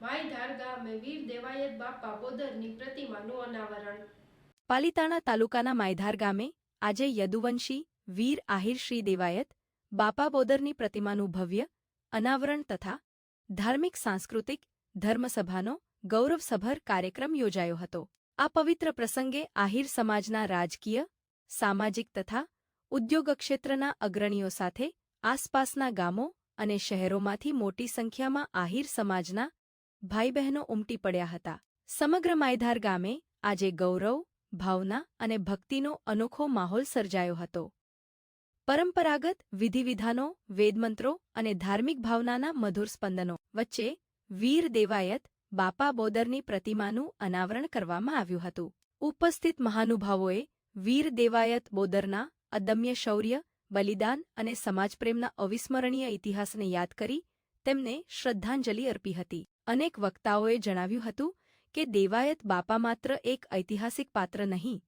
માયધાર ગામે વીર દેવાયત બાપા બોદરની પ્રતિમાનું અનાવરણ. પાલિતાણા તાલુકાના માયધાર ગામે આજે યદુવંશી વીર આહિર શ્રી દેવાયત બાપા બોદરની પ્રતિમાનું ભવ્ય અનાવરણ તથા ધાર્મિક સાંસ્કૃતિક ધર્મસભાનો ગૌરવસભર કાર્યક્રમ યોજાયો હતો. આ પવિત્ર પ્રસંગે આહિર સમાજના રાજકીય, સામાજિક તથા ઉદ્યોગ ક્ષેત્રના અગ્રણીઓ સાથે આસપાસના ગામો અને શહેરોમાંથી મોટી સંખ્યામાં આહિર સમાજના ભાઈ બહેનો ઉમટી પડ્યા હતા. સમગ્ર માયધાર ગામે આજે ગૌરવ, ભાવના અને ભક્તિનો અનોખો માહોલ સર્જાયો હતો. પરંપરાગત વિધિવિધાનો, વેદમંત્રો અને ધાર્મિક ભાવનાના મધુર સ્પંદનો વચ્ચે વીર દેવાયત બાપા બોદરની પ્રતિમાનું અનાવરણ કરવામાં આવ્યું હતું. ઉપસ્થિત મહાનુભાવોએ વીર દેવાયત બોદરના અદમ્ય શૌર્ય, બલિદાન અને સમાજપ્રેમના અવિસ્મરણીય ઇતિહાસને યાદ કરી તેમને શ્રદ્ધાંજલિ અર્પી હતી. અનેક વક્તાઓએ જણાવ્યું હતું કે દેવાયત બાપા માત્ર એક ઐતિહાસિક પાત્ર નહીં,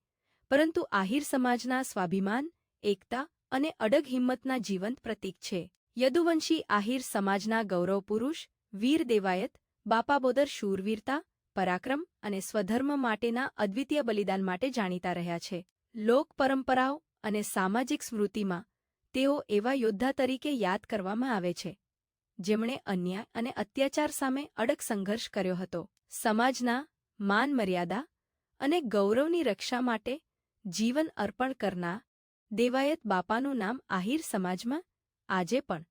પરંતુ આહિર સમાજના સ્વાભિમાન, એકતા અને અડગ હિંમતના જીવંત પ્રતીક છે. યદુવંશી આહિર સમાજના ગૌરવ પુરુષ વીર દેવાયત બાપા બોદર શૂરવીરતા, પરાક્રમ અને સ્વધર્મ માટેના અદ્વિતીય બલિદાન માટે જાણીતા રહ્યા છે. લોક પરંપરાઓ અને સામાજિક સ્મૃતિમાં તેઓ એવા યોદ્ધા તરીકે યાદ કરવામાં આવે છે જેમણે અન્યાય અને અત્યાચાર સામે અડગ સંઘર્ષ કર્યો હતો. સમાજના માન મર્યાદા અને ગૌરવની રક્ષા માટે જીવન અર્પણ કરનાર દેવાયત બાપાનું નામ આહિર સમાજમાં આજે પણ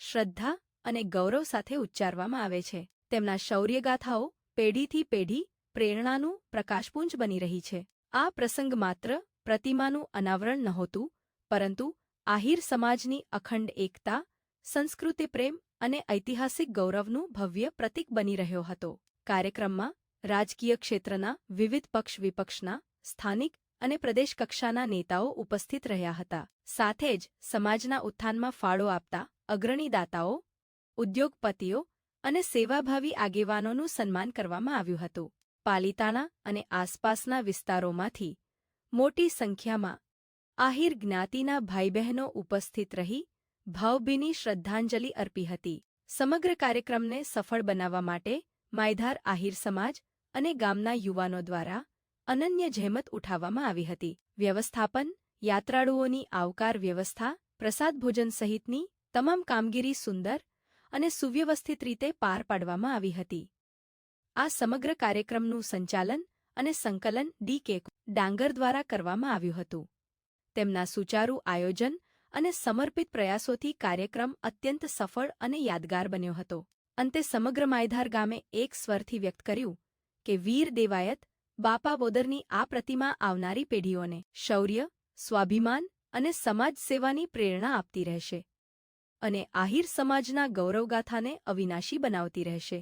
શ્રદ્ધા અને ગૌરવ સાથે ઉચ્ચારવામાં આવે છે. તેમના શૌર્યગાથાઓ પેઢીથી પેઢી પ્રેરણાનું પ્રકાશપુંજ બની રહી છે. આ પ્રસંગ માત્ર પ્રતિમાનું અનાવરણ નહોતું, પરંતુ આહિર સમાજની અખંડ એકતા, સંસ્કૃતિ પ્રેમ અને ઐતિહાસિક ગૌરવનું ભવ્ય પ્રતીક બની રહ્યો હતો. કાર્યક્રમમાં રાજકીય ક્ષેત્રના વિવિધ પક્ષ વિપક્ષના, સ્થાનિક અને પ્રદેશ કક્ષાના નેતાઓ ઉપસ્થિત રહ્યા હતા. સાથે જ સમાજના ઉત્થાનમાં ફાળો આપતા અગ્રણી દાતાઓ, ઉદ્યોગપતિઓ અને સેવાભાવી આગેવાનોનું સન્માન કરવામાં આવ્યું હતું. પાલિતાણા અને આસપાસના વિસ્તારોમાંથી મોટી સંખ્યામાં આહિર જ્ઞાતિના ભાઈ બહેનો ઉપસ્થિત રહી ભાવભીની શ્રદ્ધાંજલિ અર્પી હતી. સમગ્ર કાર્યક્રમને સફળ બનાવવા માટે માયધાર આહિર સમાજ અને ગામના યુવાનો દ્વારા અનન્ય જહેમત ઉઠાવવામાં આવી હતી. વ્યવસ્થાપન, યાત્રાળુઓની આવકાર વ્યવસ્થા, પ્રસાદ ભોજન સહિતની તમામ કામગીરી સુંદર અને સુવ્યવસ્થિત રીતે પાર પાડવામાં આવી હતી. આ સમગ્ર કાર્યક્રમનું સંચાલન અને સંકલન ડી.કે. ડાંગર દ્વારા કરવામાં આવ્યું હતું. તેમના સુચારુ આયોજન અને સમર્પિત પ્રયાસોથી કાર્યક્રમ અત્યંત સફળ અને યાદગાર બન્યો હતો. અંતે સમગ્ર માયધાર ગામે એક સ્વરથી વ્યક્ત કર્યું કે વીર દેવાયત બાપા બોદરની આ પ્રતિમા આવનારી પેઢીઓને શૌર્ય, સ્વાભિમાન અને સમાજ સેવાની પ્રેરણા આપતી રહેશે અને આહિર સમાજના ગૌરવગાથાને અવિનાશી બનાવતી રહેશે.